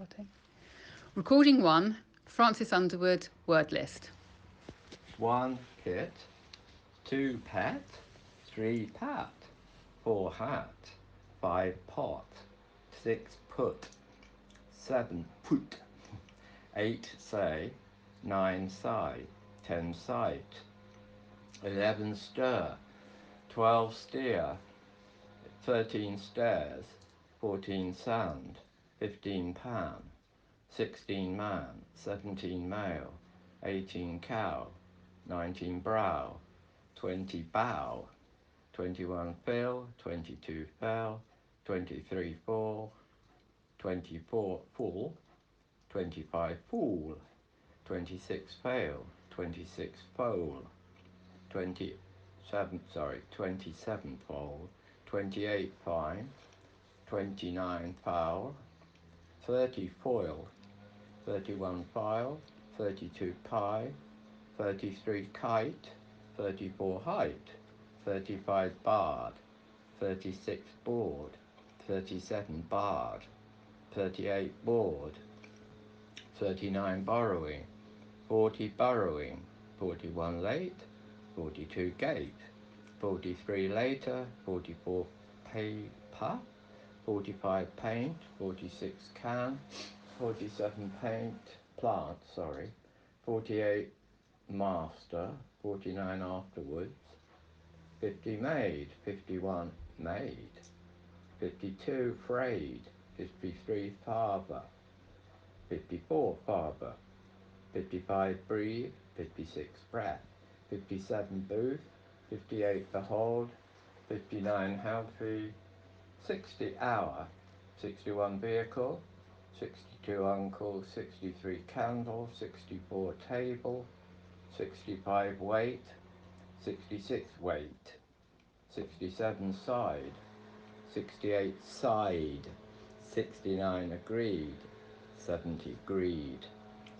starting. Recording 1, Francis Underwood, word list. 1 kit, 2 pet, 3 pat, 4 hat, 5 pot, 6 put, 7 put, 8 say, 9 side, 10 sight, 11 stir, 12 steer, 13 stairs, 14 sand, 15 pan, 16 man, 17 male, 18 cow, 19 brow, 20 bow, 21 fill, 22 fell, 23 fall, 24 full, 25 fool, 26 fail, 26 foal, 27 foal, 28 fine, 29 foul, 30 foil, 31 file, 32 pie, 33 kite, 34 height, 35 bard, 36 board, 37 bard, 38 board, 39 borrowing, 40 burrowing, 41 late, 42 gate, 43 later, 44 paper, 45 paint, 46 can, 47 plant, 48 master, 49 afterwards, 50 maid, 51 maid, 52 frayed, 53 father, 54 father, 55 breathe, 56 breath, 57 booth, 58 behold, 59 healthy, 60 hour, 61 vehicle, 62 uncle, 63 candle, 64 table, 65 weight, 66 weight, 67 side, 68 side, 69 agreed, 70 greed,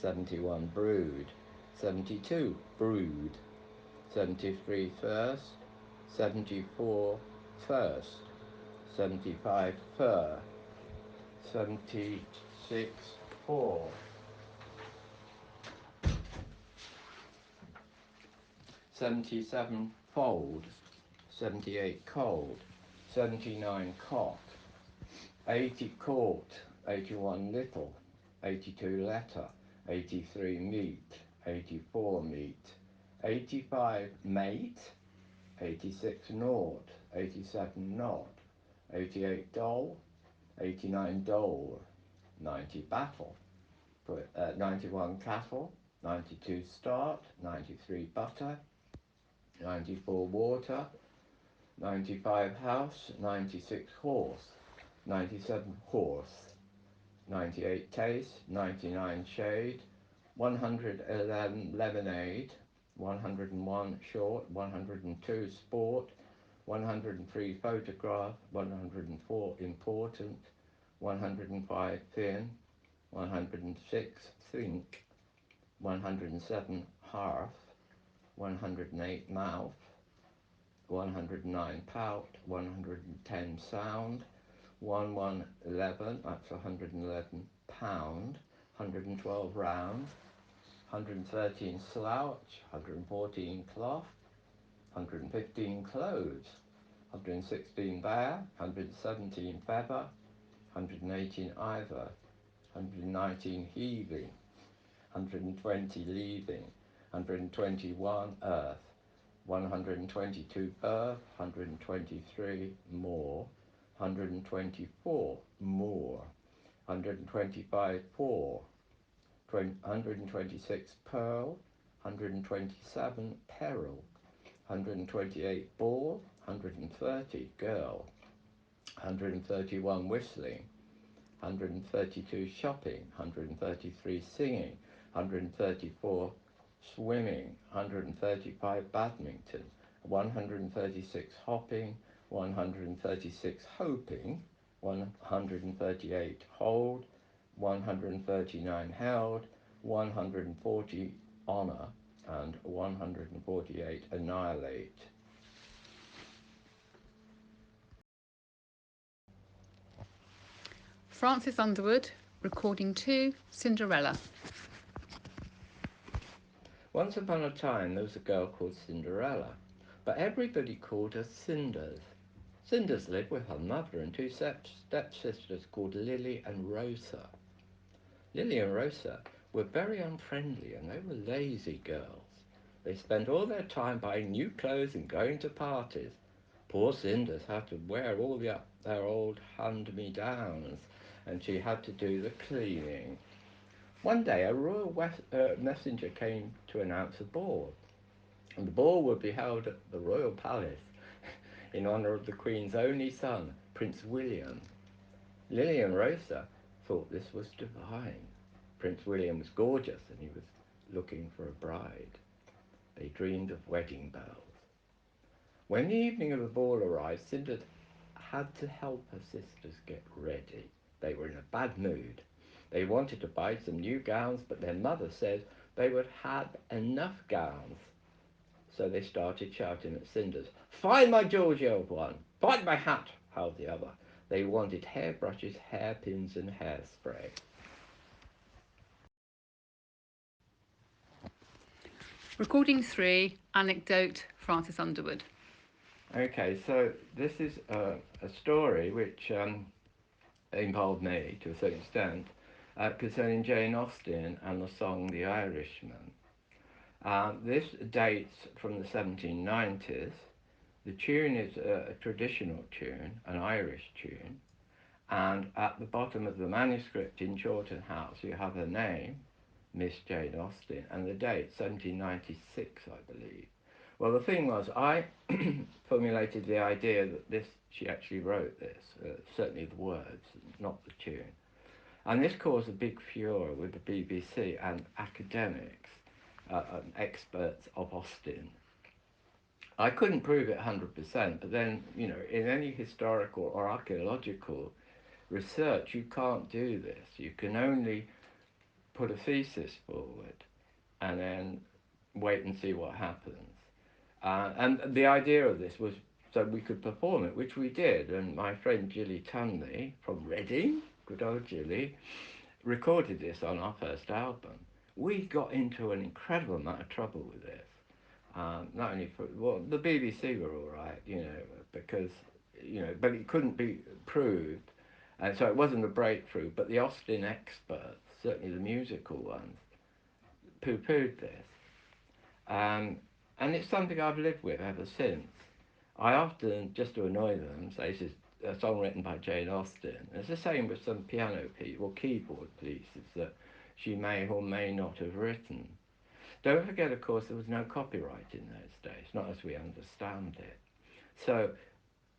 71 brood, 72 brood, 73 first, 74 first, 75 fur, 76 four, 77 fold, 78 cold, 79 cot, 80 court, 81 little, 82 letter, 83 meat, 84 meat, 85 mate, 86 naught, 87 knot, 88 doll, 89 dole, 90 battle, 91 cattle, 92 start, 93 butter, 94 water, 95 house, 96 horse, 97 horse, 98 taste, 99 shade, 111 lemonade, 101 short, 102 sport, 103 photograph, 104 important, 105 thin, 106 think, 107 hearth, 108 mouth, 109 pout, 110 sound, 1111, that's 111 pound, 112 round, 113 slouch, 114 cloth, 115 clothes, 116 bear, 117 feather, 118 either, 119 heaving, 120 leaving, 121 earth, 122 birth, 123 more, 124 more, 125 four, 126 pearl, 127 peril, 128 ball, 130 girl, 131 whistling, 132 shopping, 133 singing, 134 swimming, 135 badminton, 136 hopping, 136 hoping, 138 hold, 139 held, 140 honour, and 148 annihilate. Francis Underwood, Recording 2, Cinderella. Once upon a time there was a girl called Cinderella, but everybody called her Cinders. Cinders lived with her mother and two stepsisters called Lily and Rosa. Lily and Rosa were very unfriendly and they were lazy girls. They spent all their time buying new clothes and going to parties. Poor Cinders had to wear all their old hand-me-downs and she had to do the cleaning. One day a messenger came to announce a ball, and the ball would be held at the royal palace in honour of the Queen's only son, Prince William. Lily and Rosa thought this was divine. Prince William was gorgeous and he was looking for a bride. They dreamed of wedding bells. When the evening of the ball arrived, Cinder had to help her sisters get ready. They were in a bad mood. They wanted to buy some new gowns, but their mother said they would have enough gowns. So they started shouting at Cinders, "Find my jewels, you old one! Find my hat!" howled the other. They wanted hairbrushes, hairpins, and hairspray. Recording 3, Anecdote, Francis Underwood. Okay, so this is a story which involved me to a certain extent concerning Jane Austen and the song The Irishman. This dates from the 1790s. The tune is a traditional tune, an Irish tune, and at the bottom of the manuscript in Chawton House you have her name, Miss Jane Austen, and the date, 1796, I believe. Well, the thing was, I formulated the idea that she actually wrote this, certainly the words, not the tune. And this caused a big furor with the BBC and academics, experts of Austen. I couldn't prove it 100%, but then, in any historical or archaeological research, you can't do this. You can only put a thesis forward and then wait and see what happens. And the idea of this was so we could perform it, which we did. And my friend Gilly Tunley from Reading, good old Gilly, recorded this on our first album. We got into an incredible amount of trouble with this. Not only for, well, the BBC were all right, because, but it couldn't be proved. And so it wasn't a breakthrough, but the Austen experts, certainly the musical ones, poo-pooed this. And it's something I've lived with ever since. I often, just to annoy them, say this is a song written by Jane Austen. And it's the same with some piano piece or keyboard pieces that she may or may not have written. Don't forget, of course, there was no copyright in those days, not as we understand it. So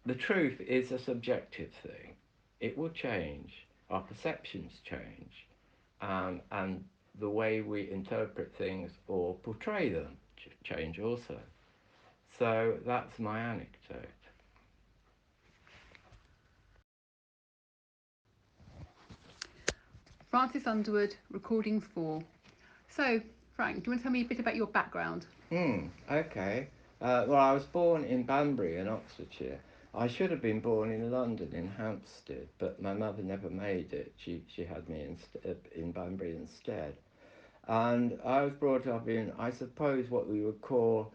the truth is a subjective thing. It will change. Our perceptions change. And the way we interpret things or portray them change also. So that's my anecdote. Francis Underwood, recording 4. So, Frank, do you want to tell me a bit about your background? Okay. Well, I was born in Banbury in Oxfordshire. I should have been born in London, in Hampstead, but my mother never made it. She had me in Banbury instead. And I was brought up in, I suppose, what we would call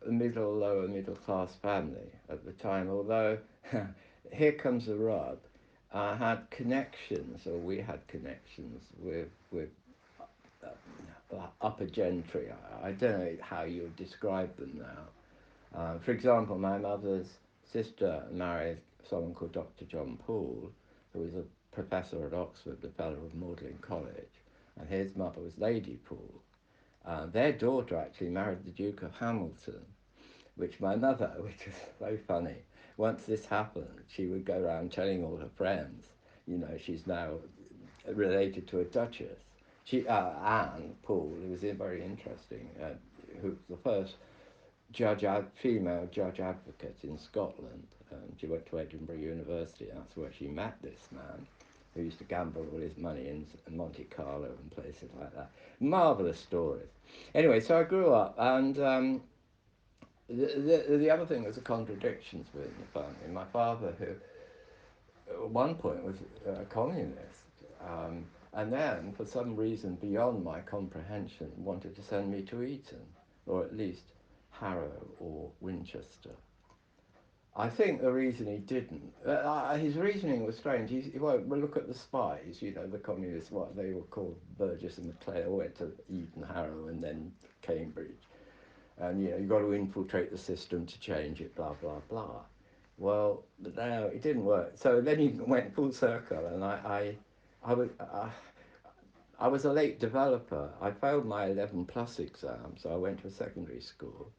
a lower middle class family at the time, although here comes the rub. I had connections, or we had connections with upper gentry. I don't know how you would describe them now. For example, my mother's sister married someone called Dr. John Poole, who was a professor at Oxford, the fellow of Magdalen College, and his mother was Lady Poole. Their daughter actually married the Duke of Hamilton, which my mother, which is very funny, once this happened, she would go around telling all her friends, she's now related to a duchess. Anne Poole, who was very interesting, who was the first female judge advocate in Scotland. She went to Edinburgh University, and that's where she met this man, who used to gamble all his money in Monte Carlo and places like that. Marvellous stories. Anyway, so I grew up, and the other thing was the contradictions within the family. My father, who at one point was a communist, And then, for some reason beyond my comprehension, wanted to send me to Eton, or at least Harrow or Winchester. I think the reason he didn't, his reasoning was strange. Well, look at the spies, the communists, what they were called, Burgess and Macleod, went to Eton, Harrow, and then Cambridge. And, you've got to infiltrate the system to change it, blah, blah, blah. Well, no, it didn't work. So then he went full circle, and I, was, I was a late developer. I failed my 11 plus exam, so I went to a secondary school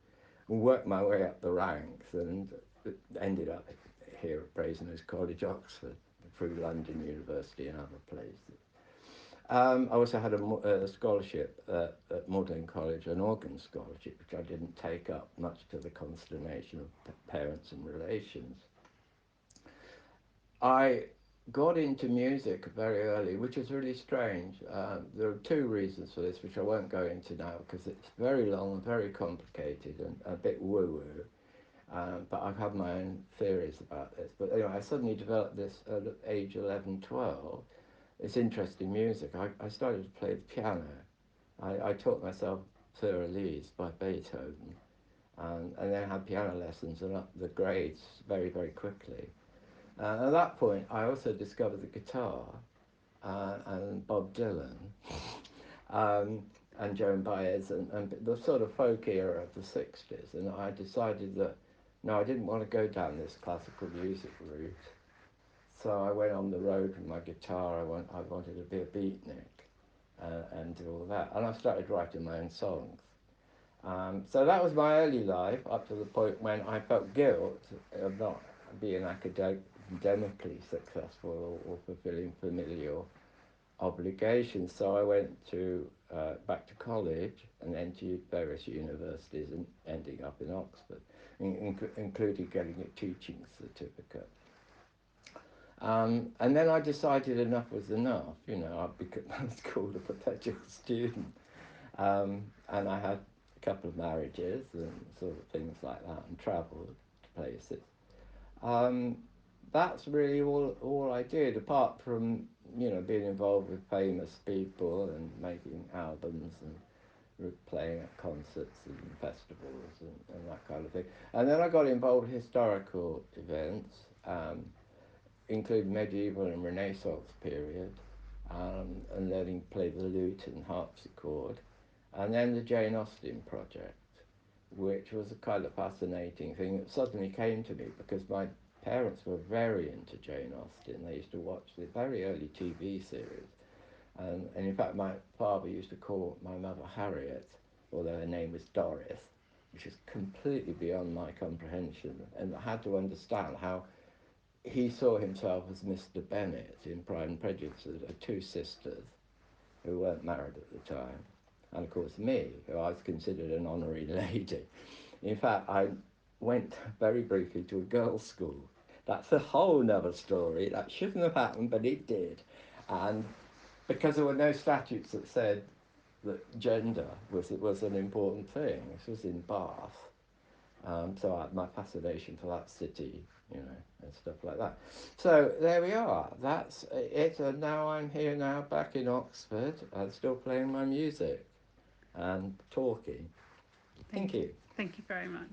and worked my way up the ranks and ended up here at Brasenose College, Oxford, through London University and other places. I also had a scholarship at Magdalen College, an organ scholarship, which I didn't take up, much to the consternation of parents and relations. I got into music very early, which is really strange. There are two reasons for this, which I won't go into now because it's very long, very complicated, and a bit woo-woo. But I have my own theories about this. But anyway, I suddenly developed this at age 11, 12. It's interesting music. I started to play the piano. I taught myself Thur Elise by Beethoven, and then had piano lessons and up the grades very, very quickly. At that point, I also discovered the guitar and Bob Dylan um, and Joan Baez and the sort of folk era of the 60s. And I decided that, no, I didn't want to go down this classical music route. So I went on the road with my guitar. I wanted to be a beatnik and do all that. And I started writing my own songs. So that was my early life up to the point when I felt guilt of not being academically successful or fulfilling familial obligations. So I went to back to college and entered various universities and ending up in Oxford, including getting a teaching certificate. And then I decided enough was enough. I was called a perpetual student. And I had a couple of marriages and sort of things like that and travelled to places. Um, that's really all I did, apart from, being involved with famous people and making albums and playing at concerts and festivals and that kind of thing. And then I got involved in historical events, including medieval and Renaissance period, and learning to play the lute and harpsichord. And then the Jane Austen project, which was a kind of fascinating thing that suddenly came to me because my parents were very into Jane Austen. They used to watch the very early TV series. And in fact, my father used to call my mother Harriet, although her name was Doris, which is completely beyond my comprehension. And I had to understand how he saw himself as Mr. Bennet in Pride and Prejudice, two sisters who weren't married at the time, and of course me, who I was considered an honorary lady. In fact, I went very briefly to a girls' school. That's a whole nother story. That shouldn't have happened, but it did. And because there were no statutes that said that gender was an important thing, this was in Bath. So I had my fascination for that city, and stuff like that. So there we are. That's it. And now I'm here now, back in Oxford, and still playing my music and talking. Thank Thank you. you. Thank you very much.